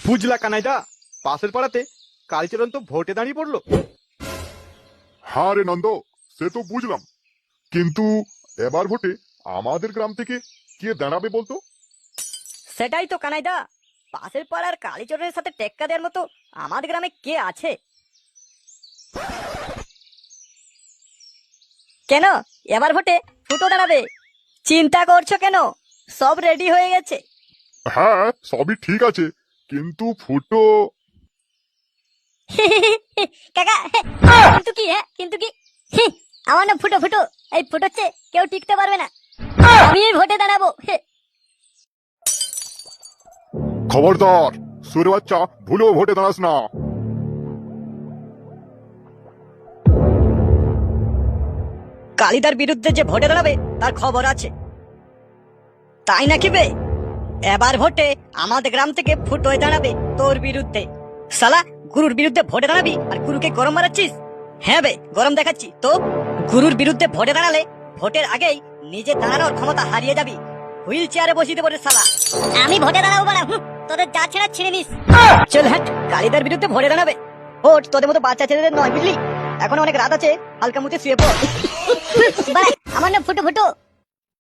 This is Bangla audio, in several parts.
বুঝলা কানাইদা, পাশের পাড়াতে কালচরণ তো ভোটে দাঁড়িয়ে পড়লো। হ্যাঁ রে নন্দ, সে তো বুঝলাম, কিন্তু এবার ভোটে আমাদের গ্রাম থেকে কে দাঁড়াবে বলতো? সেটাই তো কানাইদা, পাশের পাড়ার কালীচরণের সাথে টেক্কা দেওয়ার মতো আমাদের গ্রামে কে আছে? কেন এবার ভোটে ফুটো দাঁড়াবে? চিন্তা করছো কেন? সব রেডি হয়ে গেছে। হ্যাঁ, সবই ঠিক আছে, কিন্তু ফুটো। কাকা, কিন্তু কি? হ্যাঁ কিন্তু কি? আমার না ফুটো ফুটো, এই ফুটোচ্ছে কেউ টিকতে পারবে না। আমি ভোটে দাঁড়াবো। খবরদার, সুরে বাচ্চা, ভুলেও ভোটে দাঁড়াস না। কালিদার বিরুদ্ধে যে ভোটে দাঁড়াবে তার খবর আছে, তাই নাকি বে? এবার ভোটে আমাদের গ্রাম থেকে ফুটোয় দাঁড়াবে তোর বিরুদ্ধে। শালা, গুরুর বিরুদ্ধে ভোটে দাঁড়াবি আর গুরুকে গরম মারাচ্ছিস? হ্যাঁ বে, গরম দেখাচ্ছি তো। গুরুর বিরুদ্ধে ভোটে দাঁড়ালে ভোটের আগেই নিজে দাঁড়ানোর ক্ষমতা হারিয়ে যাবি, হুইল চেয়ারে বসিয়ে দেবো রে শালা। আমি ভোটে দাঁড়াবো না, তোদের যা ছেড়া ছিঁড়ে নিস। চল হ্যাঁ, কালিদার বিরুদ্ধে ভোটে দাঁড়াবে। ভোট তোদের মতো বাচ্চা ছেলেদের নয়, বুঝলি? এখন অনেক রাত আছে, হালকা মুখে শুয়ে পড়। আমার না ফুটো ফুটো,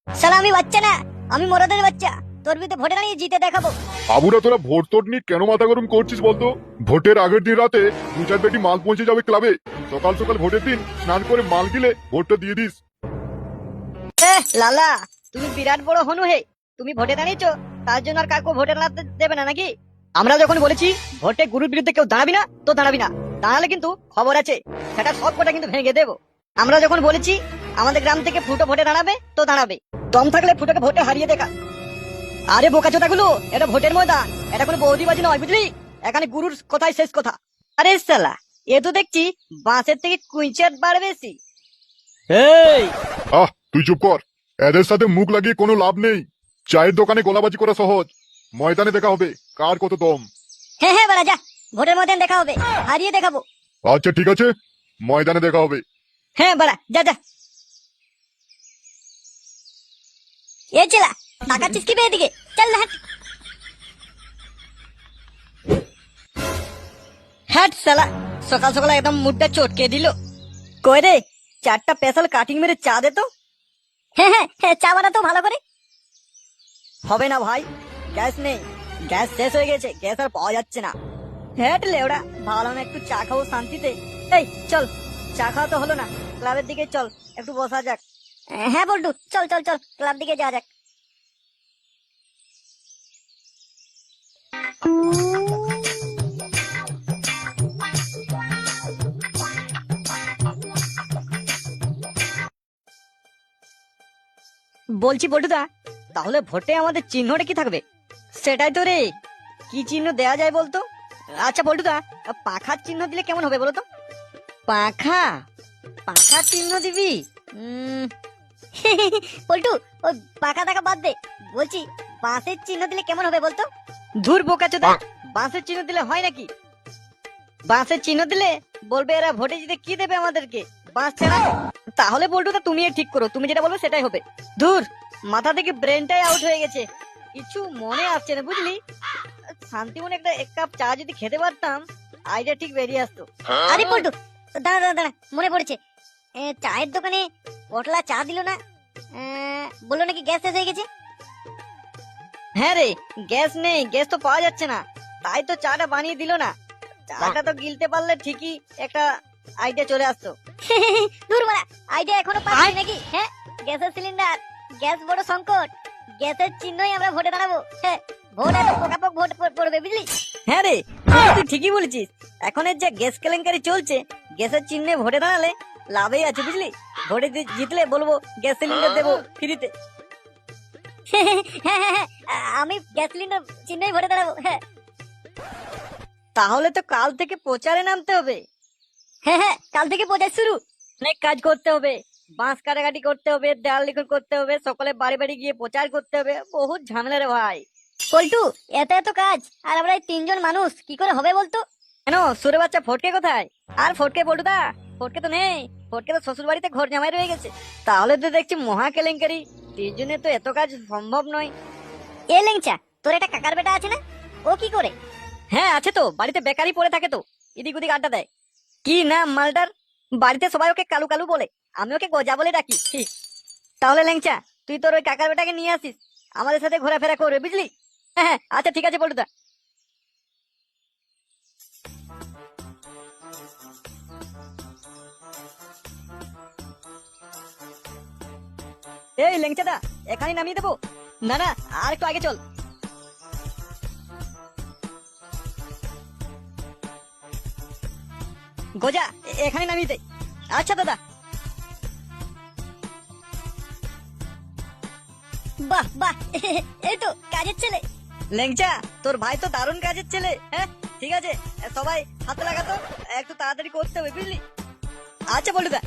শালা আমি বাচ্চা না, আমি মরদের বাচ্চা। তোর বিরুদ্ধে ভোটে দাঁড়িয়ে জিতে দেখাবো। আবুরা, তোরা ভোট তোর নিয়ে কেন মাথা গরম করছিস বলতো? ভোটের আগের দিন রাতে 2-4 পেটি মাল পৌঁছে যাবে ক্লাবে। সকাল সকাল ভোটের দিন স্নান করে মাল গিলে ভোটটা দিয়ে দিস। লালা, তুমি বিরাট বড় হনু হে। তুমি ভোটে দাঁড়িয়েছো, তার জন্য আর কাউকে ভোটে দাঁড়াতে দেবে না নাকি? আমরা যখন বলেছি ভোটে গুরুর বিরুদ্ধে কেউ দাঁড়াবি না, তো দাঁড়াবি না। দাঁড়ালে কিন্তু খবর আছে, সেটা সব কটা কিন্তু ভেঙে দেবো। আমরা যখন বলেছি আমাদের গ্রাম থেকে ফুটো ভোটে দাঁড়াবে, তো দাঁড়াবে। দম থাকলে ফুটোকে ভোটে হারিয়ে দেখা। আরে বোকাচোদা গুলো, এটা ভোটের ময়দান, এটা কোনো বৌদিবাজি নয়, বুঝলি? এখানে গুরুর কথাই শেষ কথা। আরে শালা, এ তো দেখছি বাঁশের থেকে কুইঞ্চার বার বেশি। এই, তুই চুপ কর। এদের সাথে মুখ লাগিয়ে কোনো লাভ নেই। চায়ের দোকানে গোলাবাজি করা সহজ, ময়দানে দেখা হবে কার কত দম। হ্যাঁ হ্যাঁ বাড়া, যা, ভোটের ময়দানে দেখা হবে, হারিয়ে দেখাবো। আচ্ছা ঠিক আছে, ময়দানে দেখা হবে। হ্যাঁ বাড়া, যা যা। এ চেলা, তাকাচ্ছিস কি বে এদিকে? চল না, হাট। হ্যাট শালা, সকাল সকাল একদম মুডটা চটকে দিল। কই রে, 4টা পেশাল কাটিং মেরে চা দে তো। হ্যাঁ হ্যাঁ হ্যাঁ, চা বানাতো ভালো করে। হবে না ভাই, গ্যাস নেই, গ্যাস শেষ হয়ে গেছে, গ্যাস আর পাওয়া যাচ্ছে না। হ্যাট লেওড়া, ভালো না একটু চা খাবো শান্তিতে। এই চল, চা খাওয়া তো হলো না, ক্লাবের দিকে চল, একটু বসা যাক। হ্যাঁ বল্টু, চল চল চল, ক্লাব দিকে যাওয়া যাক। বলছি বল্টুদা, তাহলে ভোটে আমাদের চিহ্নটা কি থাকবে? সেটাই তো রে, কি চিহ্ন দেয়া যায় বলতো? আচ্ছা বল্টুদা, পাখার চিহ্ন দিলে কেমন হবে বলো তো? পাখা, পাখার চিহ্ন দিবি? পল্টু, ওই পাখা টাকা বাদ দে, বলছি বাঁশের চিহ্ন দিলে কেমন হবে বলতো? ধুর বোকাচোদা, বাঁশের চিহ্ন দিলে হয় নাকি? বাঁশের চিহ্ন দিলে বলবে এরা ভোটে জিতে কি দেবে আমাদেরকে, বাঁশ ছাড়া। তাহলে পল্টুদা তুমি ঠিক করো, তুমি যেটা বলবে সেটাই হবে। ধুর, মাথা থেকে ব্রেনটাই আউট হয়ে গেছে, কিছু মনে আসছে না, বুঝলি? শান্তি মনে একটা 1 কাপ চা যদি খেতে পারতাম, আইডিয়া ঠিক বেরিয়ে আসতো। আরে পল্টু, দাঁড়া দাঁড়া দাঁড়া, মনে পড়েছে। চায়ের দোকানে পটলা চা দিল না, বললো নাকি গ্যাস শেষ হয়ে গেছে। হ্যাঁ রে, গ্যাস নেই, গ্যাস তো পাওয়া যাচ্ছে না, তাই তো চাটা বানিয়ে দিল না। চাটা তো গিলতে পারলে ঠিকই একটা আইডিয়া চলে আসতো। দূর মারা, আইডিয়া এখনো পাচ্ছি নাকি? হ্যাঁ, গ্যাসের সিলিন্ডার, গ্যাস বড় সংকট, গ্যাসের চিহ্নই আমরা ভোটে দাঁড়াবো। হ্যাঁ, ভোট এত পোকাপোক ভোট পড়বে, বুঝলি? হ্যাঁ রে, তুই ঠিকই বলেছিস। এখন যে গ্যাস কেলেঙ্কারি চলছে, গ্যাসের চিহ্নে ভোটে দাঁড়ালে লাভই আছে, বুঝলি? ভোটে জিতলে বলবো গ্যাস সিলিন্ডার দেবো ফ্রিতে। হ্যাঁ হ্যাঁ হ্যাঁ, আমি গ্যাস সিলিন্ডার চিহ্নেই ভোটে দাঁড়াবো। হ্যাঁ, তাহলে তো কাল থেকে প্রচারে নামতে হবে। হ্যাঁ হ্যাঁ, কাল থেকে প্রচার শুরু। অনেক কাজ করতে হবে, বাঁশ কাটাকাটি করতে হবে, দেয়াল লিখন করতে হবে, সকলে বাড়ি বাড়ি গিয়ে প্রচার করতে হবে, বহুত ঝামেলা রে ভাই। পল্টু, এত এত কাজ, আর আমরা এই 3জন মানুষ, কি করে হবে বলতো? কেন, সুরে বাচ্চা ফটকে কোথায়? আর ফটকে পল্টুদা, ফটকে তো নেই, ফটকে তো শ্বশুর বাড়িতে ঘর জামাই রয়ে গেছে। তাহলে তো দেখছি মহা কেলেঙ্কারি, 3জনে তো এত কাজ সম্ভব নয়। এ লেংচা, তোর একটা কাকার বেটা আছে না, ও কি করে? হ্যাঁ আছে তো, বাড়িতে বেকারই পড়ে থাকে তো, এদিক ওদিক আড্ডা দেয়। কি নাম মালটার? বাড়িতে সবাই ওকে কালু কালু বলে, আমি ওকে গজা বলে ডাকি। তাহলে ল্যাংচা, তুই তোর ওই কাকার বেটাকে নিয়ে আসিস, আমাদের সাথে ঘোরাফেরা করবে, বুঝলি? হ্যাঁ হ্যাঁ, আচ্ছা ঠিক আছে পল্টুদা। এই ল্যাংচাদা, এখানে নামিয়ে দেবো? না না, আর একটু আগে চল। গোজা, এখানে নামিয়ে দে। আচ্ছা দাদা। বাহ বাহ, এই তো কাজের ছেলে। ল্যাংচা, তোর ভাই তো দারুণ কাজের ছেলে। হ্যাঁ ঠিক আছে, সবাই হাতে লাগাতো, একটু তাড়াতাড়ি করতে হবে, বুঝলি? আচ্ছা বলুদা।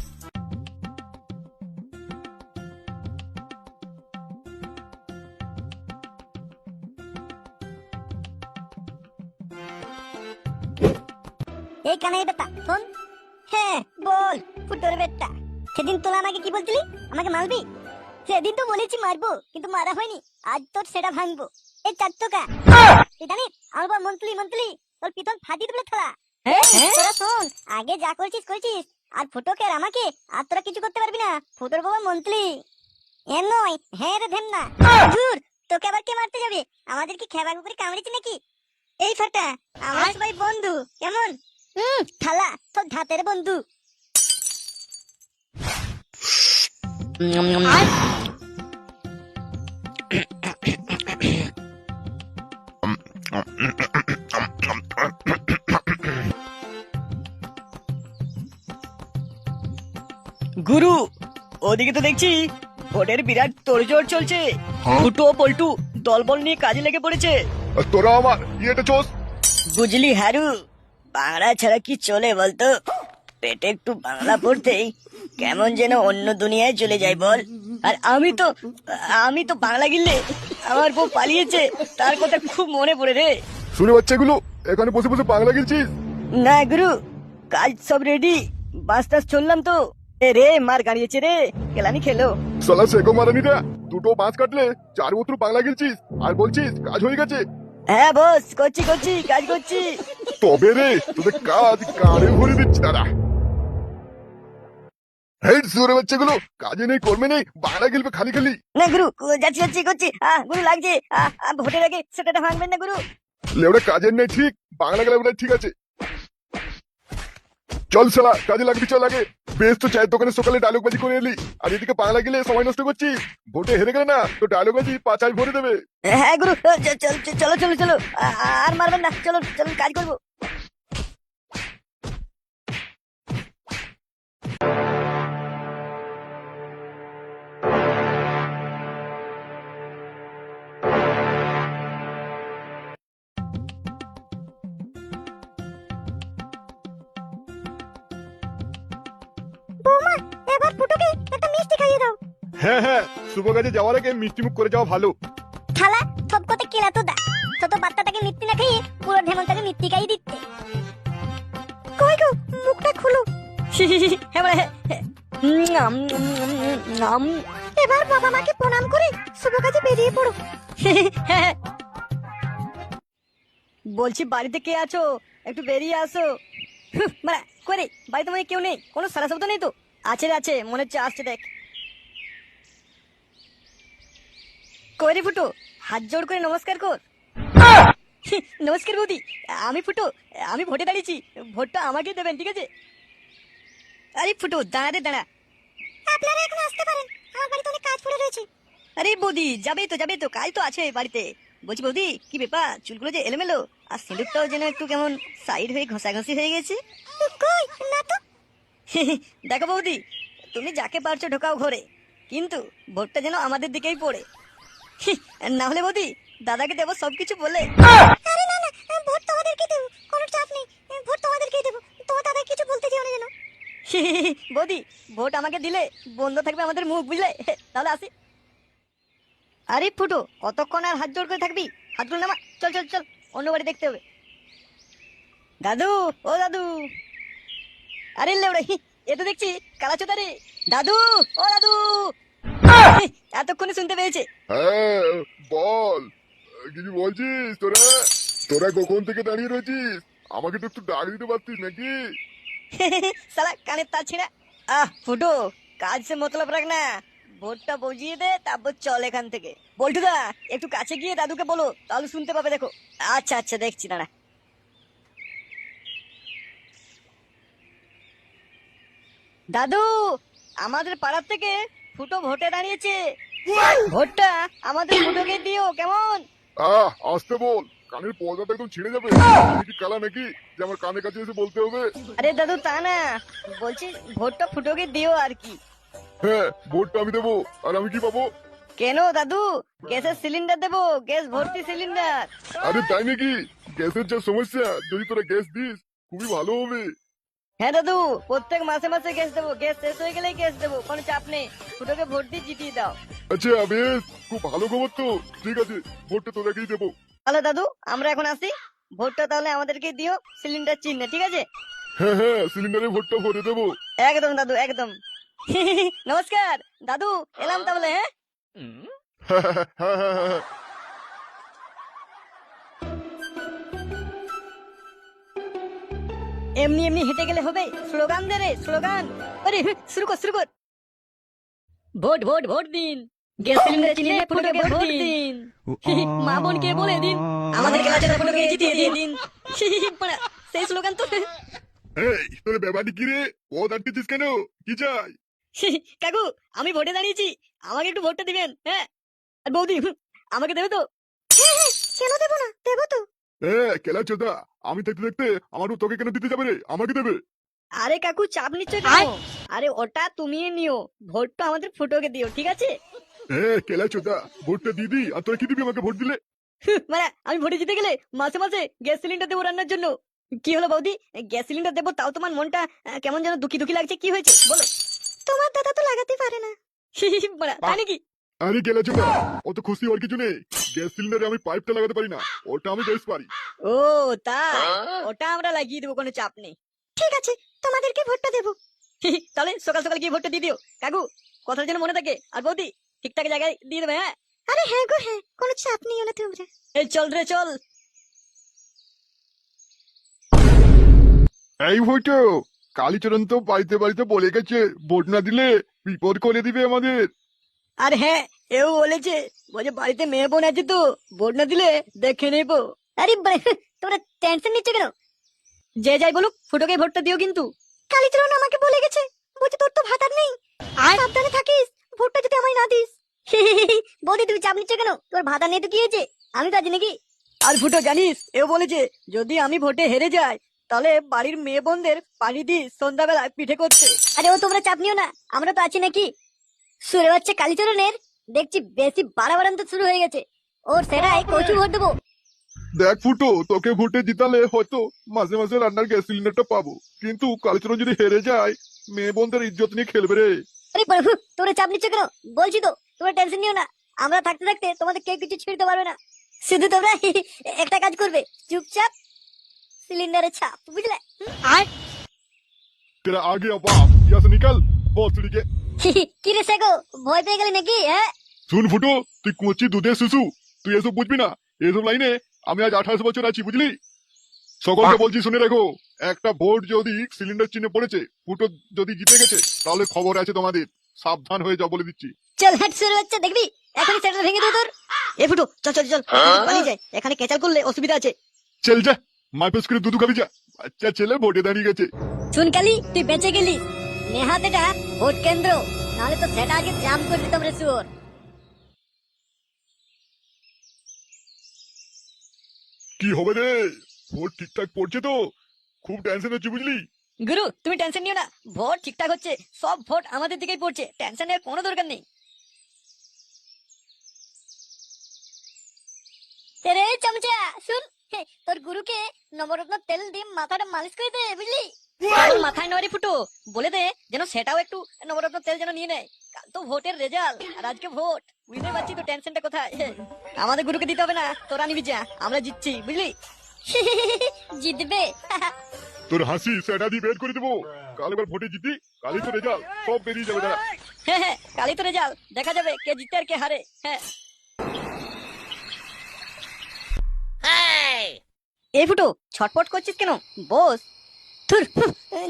এই কানাই বেটা ফোন। হ্যাঁ বল ফুটোর বেটা, সেদিন তোরা আমাকে কি বলছিলি? আমাকে মারবি? সেদিন তো বলেছি মারবো, কিন্তু মারা হয়নি। আজ তোর সেটা ভাঙবো। এই চার টাকা এটা নি আমার বাবা মন্ত্রী মন্ত্রী, তোর পিতন ফাটিয়ে দেবে থালা। তোরা শোন, আগে যা করছিস করেছিস, আর ফুটোকে আর আমাকে আর তোরা কিছু করতে পারবি না। ফুটোর বাবা মন্ত্রী এ নয়, হ্যাঁ রে ধেম না। ধুর, তোকে আবার কে মারতে যাবে? আমাদের কি খেবা করে কামড়েছি নাকি? এই ফাটা, আমরা সবাই বন্ধু, কেমন? থালা তোর ধাতের বন্ধু। গুরু, ওদিকে তো দেখছি ভোটের বিরাট তোড়জোড় চলছে। ফুটো পল্টু দলবল নিয়ে কাজে লেগে পড়েছে। আর তোরা আমার ইয়েটা চোস। বুঝলি হারু, বাংলা ছাড়া কি চলে বলতো? পেটে একটু বাংলা পড়তেই কেমন যেন অন্য দুনিয়ায় চলে যায় বল। আর আমি তো বাংলা গিললে আমার বউ পালিয়েছে, তার কথা খুব মনে পড়ে রে। শুনে বাচ্চাগুলো এখানে বসে বসে বাংলা গেলছিস? না গুরু, কাজ সব রেডি, বাস টাস চললাম তো। এ রে মার গাড়িয়েছে রে, কেলানি খেলো। সালা সেগো মারানিরা, দুটো বাঁশ কাটলে 4 বছর বাংলা গেলছিস আর বলছিস কাজ হয়ে গেছে? হ্যাঁ বস, করছি কাজ করছি। তবে রে তোদের কাজ কারে ভরে দিচ্ছি দাদা। হেড সুরে বাচ্চাগুলো, কাজে নেই কর্মে নেই, বাংলা গেলবে খালি খালি। না গুরু, যাচ্ছি করছি। গুরু লাগছে, ভোটের আগে সেটা ভাঙবেন না গুরু। লেওড়া কাজের নেই ঠিক, বাংলা গেলে ওটা ঠিক আছে। চল শালা কাজে লাগবি, চল আগে। বেশ তো চায়ের দোকানে সকালে ডায়লগ বাজি করে এলি, আর এদিকে বাংলা গেলে সময় নষ্ট করছিস। ভোটে হেরে গেলে না তো ডায়লগ বাজি পাঁচাই ভরে দেবে। হ্যাঁ গুরু, চলো, আর মারবেন না, চলো কাজ করবো। বৌমা, এবার ফুটোকে একটা মিষ্টি খাইয়ে দাও। হ্যাঁ হ্যাঁ, শুভ কাজে যাওয়ার আগে মিষ্টি মুখ করে যাওয়া ভালো। থালা সব কথা কেলা তো দা, ছোট বাচ্চাটাকে মিষ্টি না খাইয়ে পুরো ঢেমনটাকে মিষ্টি খাইয়ে দিচ্ছে। কই গো, মুখটা খুলো। এবার বাবা মাকে প্রণাম করে শুভ কাজে বেরিয়ে পড়ো। বলছি বাড়িতে কে আছো, একটু বেরিয়ে আসো। মানে করে বাড়িতে মনে হয় কেউ নেই, কোনো সারা শব্দ নেই তো? আছে মনে হচ্ছে আসছে, দেখ। কই ফুটো, হাত জোড় করে নমস্কার কর। নমস্কার বৌদি, আমি ফুটো, আমি ভোটে দাঁড়িয়েছি, ভোটটা আমাকে দেবেন, ঠিক আছে? আরে ফুটো দাঁড়া। আপনারা এখন আসতে পারেন, আমার বাড়িতে অনেক কাজ পড়ে রয়েছে। আরে বৌদি, যাবে তো কাজ তো আছে বাড়িতে। বলছি বৌদি, কি ব্যাপার, চুলগুলো যে এলোমেলো, আর সিঁদুরটাও যেন একটু কেমন সাইড হয়ে ঘষাঘষি হয়ে গেছে। কই না তো। দেখো বৌদি, তুমি যাকে পারছো ঢোকাও ঘরে, কিন্তু ভোটটা যেন আমাদের দিকেই পড়ে। না হলে বৌদি দাদাকে দেবো সবকিছু বলে। আরে না, ভোট তোমাদেরকে দেব, কোনো চাপ নেই। ভোট তোমাদেরকেই দেব, তোমার দাদা কিছু বলতে যেও না যেন। বৌদি, ভোট আমাকে দিলে বন্ধ থাকবে আমাদের মুখ, বুঝলে? তাহলে আসি। আরে ফুটো, কতক্ষণ আর হাত জোড় করে থাকবি? হাতগুলো নামা, চল অন্য বাড়ি দেখতে হবে। দাদু, ও দাদু। আরে লেউড়ে, এ তো দেখছি কালাচোদা রে। দাদু, ও দাদু। এতক্ষণে শুনতে পেয়েছে। হ্যাঁ বল, কিছু বলছিস তোরা? তোরা কখন থেকে দাঁড়িয়ে রয়েছিস? আমাকে তো একটু ডাক দিতে পারতিস নাকি? সালা কানের তার ছিঁড়া। ফুটো, কাজ সে মতলব রাখ না, ভোটটা বজিয়ে দে তারপর চল এখান থেকে। বল্টুদা, একটু কাছে গিয়ে দাদুকে বলো, তাহলে শুনতে পাবে। দেখো। আচ্ছা আচ্ছা, দেখছি দাঁড়া। দাদু, আমাদের পাড়ার থেকে ফুটো ভোটে দাঁড়িয়েছে। ভোটটা আমাদের ফুটোকে দিও, কেমন? আসতে বল, কানের পর্দাটা একদম ছিঁড়ে যাবে। আমি কি কালা নাকি যে আমার কানের কাছে এসে বলতে হবে? আরে দাদু, তা না, বলছি ভোটটা ফুটোকে দিও আর কি। হ্যাঁ, ভোটটা আমি দেবো। আর আমি কি পাবো? কেন দাদু, গ্যাসের সিলিন্ডার দেবো, গ্যাস ভর্তি সিলিন্ডার। আরে তাই নাকি? গ্যাসের যা সমস্যা, যদি তোরা গ্যাস দিস খুবই ভালো হবে। হ্যাঁ দাদু, প্রত্যেক মাসে মাসে গ্যাস দেবো, গ্যাস শেষ হয়ে গেলেই গ্যাস দেবো, কোনো চাপ নেই। ফুটোকে ভোট দিয়ে জিতিয়ে দাও। আচ্ছা বেশ, খুব ভালো খবর তো। ঠিক আছে, ভোটটা তোরাকেই দেবো। তাহলে দাদু, আমরা এখন আসি। ভোটটা তাহলে আমাদেরকে দিও, সিলিন্ডার চিহ্নে, ঠিক আছে? হ্যাঁ হ্যাঁ, সিলিন্ডারে ভোটটা ভরে দেবো। একদম দাদু, একদম। নমস্কার দাদু, এলাম তাহলে। হ্যাঁ, হ্যাঁ হ্যাঁ হ্যাঁ হ্যাঁ হ্যাঁ। এমনি এমনি হেঁটে গেলে হবে, স্লোগান দে রে, স্লোগান। আরে শুরু কর, শুরু কর। ভোট ভোট ভোট দিন, গ্যাস সিলিন্ডার চিহ্নে ফুটোকে ভোট দিন। মা বোনকে বলে দিন, আমাদের ক্লাসে ফুটোকে জিতিয়ে দিন। বাড়া, সেই স্লোগান তো। এই, তোর ব্যাপারটি কি রে? ও দাঁড়িয়েছিস কেন? কি চাই? কাকু, আমি ভোটে দাঁড়িয়েছি, আমাকে একটু ভোটটা দিবেন। হ্যাঁ, আর বৌদি, আমাকে দেবে তো? কেন দেবো না, দেবো তো। কেলা চোদা, আমি দেখতে দেখতে আমারও তোকে কেন দিতে যাবে রে? আমাকে দেবে। আরে কাকু, চাপ নিচ্ছ কেন? আরে ওটা তুমি নিও, ভোটটা আমাদের ফুটোকে দিও, ঠিক আছে? কেলা চোদা, ভোটটা দিয়ে দি। আর তোরা কি দিবি আমাকে ভোট দিলে? মানে আমি ভোটে জিতে গেলে মাসে মাসে গ্যাস সিলিন্ডার দেবো রান্নার জন্য। কি হলো বৌদি, গ্যাস সিলিন্ডার দেবো, তাও তোমার মনটা কেমন যেন দুঃখী দুঃখী লাগছে, কি হয়েছে বলো? তোমার দাদা তো লাগাতে পারে না। বাড়া, তাই নাকি? আরে কেলা চোদা, অত খুশি হওয়ার কিছু নেই। গ্যাস সিলিন্ডারে আমি পাইপটা লাগাতে পারি না, ওটা আমি বেশ পারি। ও তাই, ওটা আমরা লাগিয়ে দেবো, কোনো চাপ নেই। ঠিক আছে, তোমাদেরকে ভোটটা দেবো। তাহলে সকাল সকাল গিয়ে ভোটটা দিয়ে দিও কাকু, কথা যেন মনে থাকে। আর বৌদি, ঠিকঠাক জায়গায় দিয়ে দেবে। হ্যাঁ, আরে হ্যাঁ গো হ্যাঁ, কোনো চাপ নিও না তোমরা। এই চল রে চল। এই ভোটো, কালীচরণ তো বাড়িতে বাড়িতে বলে গেছে ভোট না দিলে বিপদ করে দিবে আমাদের। আর হ্যাঁ, এও বলেছে, বলে বাড়িতে মেয়ে বোন আছে তো, ভোট না দিলে দেখে নেবো। আরে তোমরা টেনশন নিচ্ছ কেন? যে যাই বলুক, ফুটোকে ভোটটা দিও কিন্তু। কালীচরণ আমাকে বলে গেছে, বলছে তোর তো ভাতার নেই, সাবধানে থাকিস, ভোটটা যদি আমায় না দিস। বৌদি, তুমি চাপ নিচ্ছ কেন? তোর ভাতার নেই তো কি হয়েছে, আমি তো আছি নাকি? আর ফুটো জানিস, এও বলেছে যদি আমি ভোটে হেরে যাই, তাহলে বাড়ির মেয়ে বোনদের পানি দিই সন্ধ্যাবেলায় পিঠে করতে। আরে ও তোমরা চাপ নিও না, আমরা তো আছি নাকি? সুরে হচ্ছে কালীচরণের, দেখছি বেশি বাড়াবাড়ান্ত শুরু হয়ে গেছে। ওর সেটাই কচু ভোট দেবো। দেখ ফুটো, তোকে ভোটে জিতালে হয়তো মাঝে মাঝে রান্নার গ্যাস সিলিন্ডারটা পাবো, কিন্তু কালীচরণ যদি হেরে যায় মেয়ে বোনদের ইজ্জত নিয়ে খেলবে রে। আরে প্রভু, তোমরা চাপ নিচ্ছ কেন? বলছি তো, তোমরা টেনশন নিও না, আমরা থাকতে থাকতে তোমাদের কেউ কিছু ছিঁড়তে পারবে না। শুধু তোমরা একটা কাজ করবে, চুপচাপ সিলিন্ডারে ছাপ, বুঝলে? আর তেরা আগে বাপ ইয়া সে নিকাল বসড়ি কে। কি রে শেখো, ভয় পেয়ে গেলি নাকি? হ্যাঁ, শুন ফুটো, তুই কচি দুধের শিশু, তুই এসব বুঝবি না। এসব লাইনে আমি আজ 28 বছর আছি, বুঝলি? সকলকে বলছি শুনে রাখো, একটা ভোট যদি সিলিন্ডার চিহ্নে পড়েছে, ফুটো যদি জিতে গেছে, তাহলে খবর আছে তোমাদের। সাবধান হয়ে যাও বলে দিচ্ছি। চল হাট, শুরু হচ্ছে, দেখবি এখনই সেটা ভেঙে দেবো তোর। এ ফুটো, চল চল চল, পালিয়ে যাই, এখানে কেচাল করলে অসুবিধা আছে। চল যা, মাইপেস করে দুধু খাবি যা। বাচ্চা ছেলে ভোটে দাঁড়িয়ে গেছে। শুন কালি, তুই বেঁচে গেলি। নেহাত এটা ভোট কেন্দ্র, নাহলে তো সেটা আগে জাম করে দিতাম রে শুয়োর। কি হবে রে? ভোট ঠিকঠাক পড়ছে তো? খুব টেনশন হচ্ছে, বুঝলি? গুরু, তুমি টেনশন নিও না, ভোট ঠিকঠাক হচ্ছে, সব ভোট আমাদের দিকেই পড়ছে, টেনশন নেওয়ার কোনো দরকার নেই। রে চামচা, শুন, তোর গুরুকে নবরত্ন তেল দিয়ে মাথাটা মালিশ করে দে, বুঝলি? কেবল মাথায় নয় রে ফুটো, বলে দে যেন সেটাও একটু নবরত্ন তেল যেন নিয়ে নেয়। কাল তো ভোটের রেজাল্ট, আর আজকে ভোট, বুঝতে পারছি তো টেনশনটা কোথায়। আমাদের গুরুকে দিতে হবে না, তোরা নিবি যা, আমরা জিতছি, বুঝলি? জিতবে। তোর হাসি সেটা দিয়ে বের করে দেবো। কাল এবার ভোটে জিতি, কালই তো রেজাল্ট, সব বেরিয়ে যাবে। দাঁড়া। হ্যাঁ হ্যাঁ, কালই তো রেজাল্ট, দেখা যাবে কে জিতে আর কে হারে। হ্যাঁ। এই ফুটো ছটপট করছিস কেন? বস। ধুর,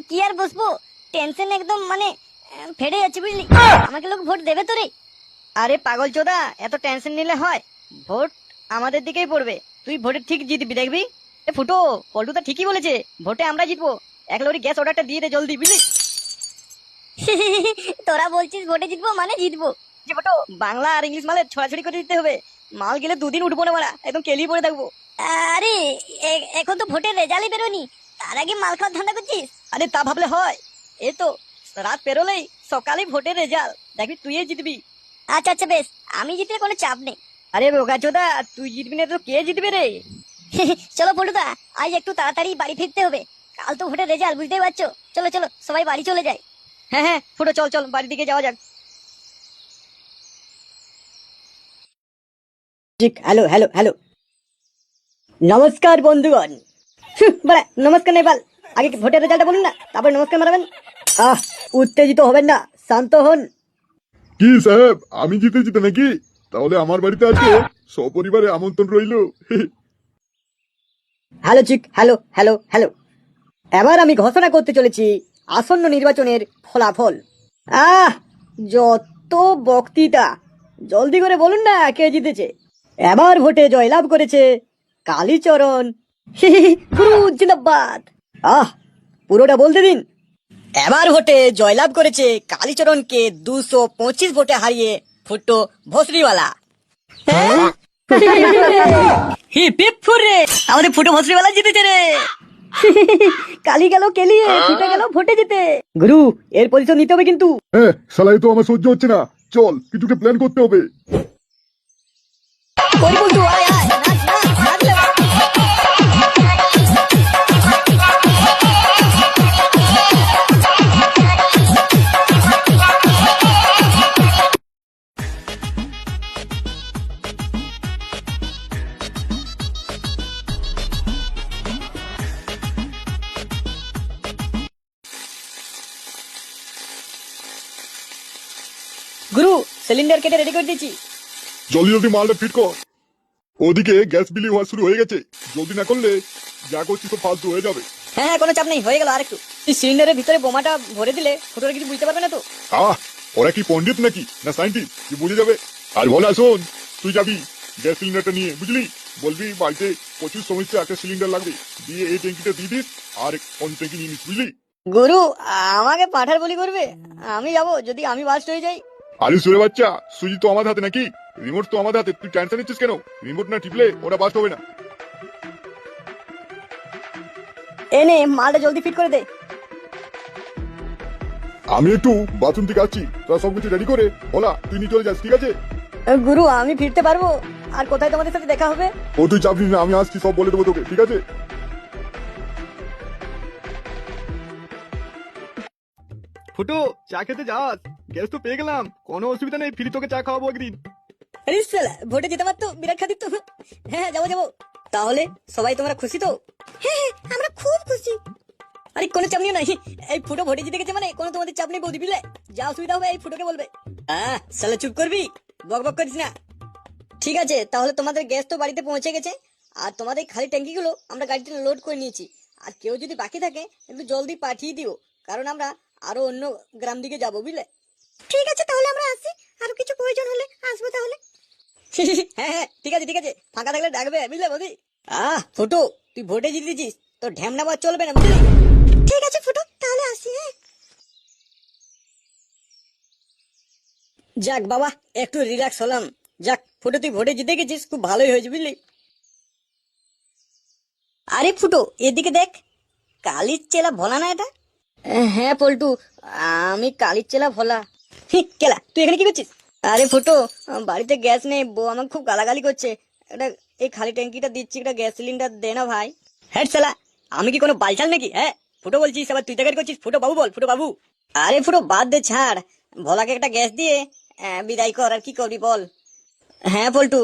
কি আর বসবো, টেনশন একদম মানে ফেটে যাচ্ছে বুঝলি। আমাকে লোক ভোট দেবে তো রে? আরে পাগল চোদা, এত টেনশন নিলে হয়? ভোট আমাদের দিকেই পড়বে, তুই ভোটে ঠিক জিতবি দেখবি। এ ফুটো, পল্টু তো ঠিকই বলেছে, ভোটে আমরা জিতবো। এক লরি গ্যাস অর্ডারটা দিয়ে দে জলদি, বুঝলি? তোরা বলছিস ভোটে জিতবো মানে জিতবো? যে ফুটো, বাংলা আর ইংলিশ মালে ছড়াছড়ি করে দিতে হবে। মাল গেলে 2 দিন উঠবো না মারা, একদম কেলিয়ে পড়ে থাকবো। আরে এখন তো ভোটের রেজাল্টই বেরোনি, তার আগে মাল খাওয়ার ধান্দা করছিস? আরে তা ভাবলে হয়? এই তো রাত পেরোলেই সকালে ভোটের রেজাল্ট, দেখবি তুইই জিতবি। আচ্ছা আচ্ছা বেশ, আমি জিতলে কোনো চাপ নেই। আরে বোকা চোদা, তুই জিতবি না তো কে জিতবে রে? চলো পল্টুদা, আজ একটু তাড়াতাড়ি বাড়ি ফিরতে হবে, কাল তো ভোটের রেজাল্ট বুঝতেই পারছো। চলো চলো সবাই বাড়ি চলে যায়। হ্যাঁ হ্যাঁ ফুটো, চল চল বাড়ির দিকে যাওয়া যাক। হ্যালো হ্যালো হ্যালো, নমস্কার বন্ধুগণ। বড়া নমস্কার নেই বাল, আগে ভোটের রেজাল্টটা বলুন না, তারপর নমস্কার মারাবেন। উত্তেজিত হবেন না, শান্ত হন। কি সাহেব, আমি জিতেছি তো নাকি? তাহলে আমার বাড়িতে আজকে সপরিবারে আমন্ত্রণ রইলো। হ্যালো চিক, হ্যালো হ্যালো হ্যালো। এবার আমি ঘোষণা করতে চলেছি আসন্ন নির্বাচনের ফলাফল। যত বক্তৃতা, জলদি করে বলুন না কে জিতেছে। এবার ভোটে জয়লাভ করেছে কালীচরণ। গুরু জিন্দাবাদ। পুরোটা বলতে দিন। এবার ভোটে জয়লাভ করেছে কালীচরণকে 225 ভোটে হারিয়ে ফুটো ভস্রিওয়ালা। আমাদের ফুটো ভস্রিওয়ালা জিতেছে রে। কালি গেল কেলিয়ে, ফুটে গেল ভোটে জিতে। গুরু, এর পরিচয় নিতে হবে কিন্তু। হ্যাঁ শালাই, তো আমার সহ্য হচ্ছে না, চল কিছুকে প্ল্যান করতে হবে। কই বন্ধু, আয় আয়, নাচ নাচ নাচ লে। গুরু, সিলিন্ডার কেটে রেডি করে দিয়েছি। জলদি জলদি মালটা ফিট কর। ওদিকে গ্যাস বিলি হওয়া শুরু হয়ে গেছে, জলদি না করলে যা করছি তো ফালতু হয়ে যাবে। হ্যাঁ হ্যাঁ, কোনো চাপ নেই, হয়ে গেল। আর একটু সিলিন্ডারের ভিতরে বোমাটা ভরে দিলে ফুটোরে কিছু বুঝতে পারবে না তো। ওরা কি পণ্ডিত নাকি না সাইন্টিস্ট, কি বুঝে যাবে? আর বলে শোন, তুই যাবি গ্যাস সিলিন্ডারটা নিয়ে, বুঝলি? বলবি বাড়িতে প্রচুর সমস্যা, একটা সিলিন্ডার লাগবে, দিয়ে এই ট্যাঙ্কিটা দিয়ে দিস আর অন্য ট্যাঙ্কি নিয়ে নিস, বুঝলি? গুরু, আমাকে পাঠার বলি করবে? আমি যাবো যদি আমি বাস্ট হয়ে যাই। আরে সুরে বাচ্চা, সুইচ তো আমাদের হাতে নাকি, রিমোট তো আমাদের হাতে, তুই টেনশন নিচ্ছিস কেন? রিমোট না টিপলে ওরা বাস্ট হবে না। এনে মালটা জলদি ফিট করে দে। আমি একটু বাথরুম থেকে আসছি, তোরা সবকিছু রেডি করে ওলা তুই নিয়ে চলে যাস, ঠিক আছে? গুরু, আমি ফিরতে পারবো? আর কোথায় তোমাদের সাথে দেখা হবে? ও তুই চাপ নিস না, আমি আসছি, সব বলে দেবো তোকে, ঠিক আছে? ফুটো, চা খেতে যাস? গ্যাস তো পেয়ে গেলাম, কোনো অসুবিধা নেই, ফ্রি তোকে চা খাওয়াবো একদিন। আরে শালা, ভোটে যেতে পারতো, বিরাট খাতির তো। হ্যাঁ যাবো যাবো। তাহলে সবাই তোমরা খুশি তো? হ্যাঁ আমরা খুব খুশি। আরে কোনো চাপ নিও না, এই ফুটো ভোটে জিতে গেছে মানে কোনো তোমাদের চাপ নেই বৌদি, বুঝলে? যা অসুবিধা হবে এই ফুটোকে বলবে। শালা চুপ করবি, বক বক করিস না। ঠিক আছে, তাহলে তোমাদের গ্যাস তো বাড়িতে পৌঁছে গেছে, আর তোমাদের খালি ট্যাঙ্কিগুলো আমরা গাড়িতে লোড করে নিয়েছি। আর কেউ যদি বাকি থাকে একটু জলদি পাঠিয়ে দিও, কারণ আমরা আরো অন্য গ্রাম দিকে যাবো, বুঝলে? ঠিক আছে তাহলে আমরা আসি, আরো কিছু প্রয়োজন হলে আসবো তাহলে। হ্যাঁ হ্যাঁ ঠিক আছে ঠিক আছে, ফাঁকা থাকলে ডাকবে, বুঝলে বৌদি? ফুটো, তুই ভোটে জিতে দিচ্ছিস, তোর ঢ্যামনা বাজ চলবে না, বুঝলি? ঠিক আছে ফুটো, তাহলে আসি। হ্যাঁ যাক বাবা, একটু রিল্যাক্স হলাম। যাক ফুটো, তুই ভোটে জিতে গেছিস, খুব ভালোই হয়েছে, বুঝলি? আরে ফুটো, এদিকে দেখ, কালির চেলা ভোলা না এটা? হ্যাঁ পল্টু, আমি কালির চেলা ভোলা। কেলা, তুই এখানে কি করছিস? আরে ফুটো, বাড়িতে গ্যাস নেই, বউ আমাকে খুব গালাগালি করছে। একটা এই খালি ট্যাঙ্কিটা দিচ্ছি, একটা গ্যাস সিলিন্ডার দে না ভাই। হ্যাঁ চেলা, আমি কি কোনো বালছাল নাকি? হ্যাঁ ফুটো বলছিস, আবার তুই তাকে করছিস ফুটো বাবু বল, ফুটো বাবু। আরে ফুটো বাদ দে, ছাড়। ভোলাকে একটা গ্যাস দিয়ে বিদায় কর, আর কি করবি বল। হ্যাঁ পল্টু,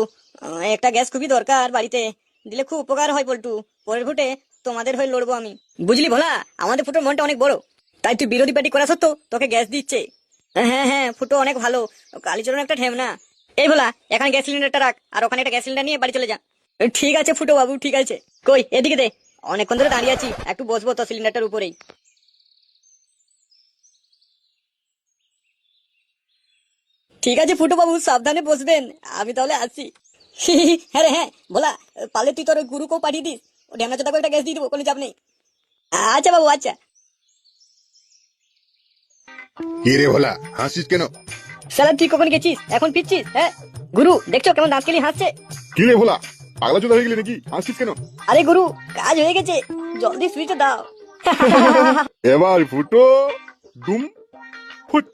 একটা গ্যাস খুবই দরকার, বাড়িতে দিলে খুব উপকার হয় পল্টু। পরের ভোটে তোমাদের হয়ে লড়বো আমি, বুঝলি ভোলা? আমাদের ফুটোর মনটা অনেক বড়, তাই তুই বিরোধী পার্টি করা সত্ত্বেও তোকে গ্যাস দিচ্ছে। হ্যাঁ হ্যাঁ ফুটো অনেক ভালো, কালীচরণ একটা ঠেম না। এই ভোলা, এখানে গ্যাস সিলিন্ডারটা রাখ, আর ওখানে একটা গ্যাস সিলিন্ডার নিয়ে বাড়ি চলে যা। ঠিক আছে ফুটো বাবু, ঠিক আছে। কই এদিকে দে, অনেকক্ষণ ধরে দাঁড়িয়ে আছি, একটু বসবো তো সিলিন্ডারটার উপরেই। ঠিক আছে ফুটো বাবু, সাবধানে বসবেন, আমি তাহলে আসছি। হ্যাঁ রে হ্যাঁ, বলা পারলে তুই তোর ওই গুরুকেও পাঠিয়ে দিস, ও ঢ্যামনা চোদা করে একটা গ্যাস দিয়ে দিবো, কোনো চাপ নেই। আচ্ছা বাবু, আচ্ছা। কি রে ভোলা, হাসিস কেন? সালা তুই কখন গেছিস, এখন ফিরছিস? হ্যাঁ গুরু, দেখছো কেমন দাঁত কেলি হাসছে? কি রে ভোলা, পাগলা চোদা হয়ে গেলি নাকি? হাসছিস কেন? আরে গুরু, কাজ হয়ে গেছে, জলদি সুইচটা দাও। এবার ফুটো দুম ফুট।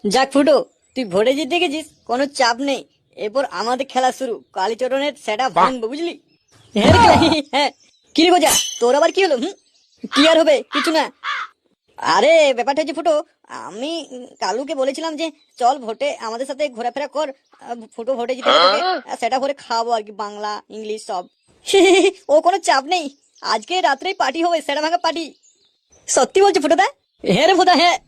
যাক ফুটো, তুই ভোটে জিতে গেছিস, কোনো চাপ নেই। এরপর আমাদের খেলা শুরু, কালীচরণের সেটা ভাঙবো, বুঝলি? হ্যাঁ রে খেলা, হ্যাঁ। কি রে বোঝা, তোর আবার কি হলো? কি আর হবে, কিছু না। আরে ব্যাপারটা হচ্ছে ফুটো, আমি কালুকে বলেছিলাম যে চল ভোটে আমাদের সাথে ঘোরাফেরা কর, ফুটো ভোটে জিতে গেছে, সেটা করে খাওয়াবো আর কি, বাংলা ইংলিশ সব। ও কোনো চাপ নেই, আজকে রাত্রেই পার্টি হবে, সেটা ভাঙা পার্টি। সত্যি বলছো ফুটোদা? হ্যাঁ রে ফুটা, হ্যাঁ।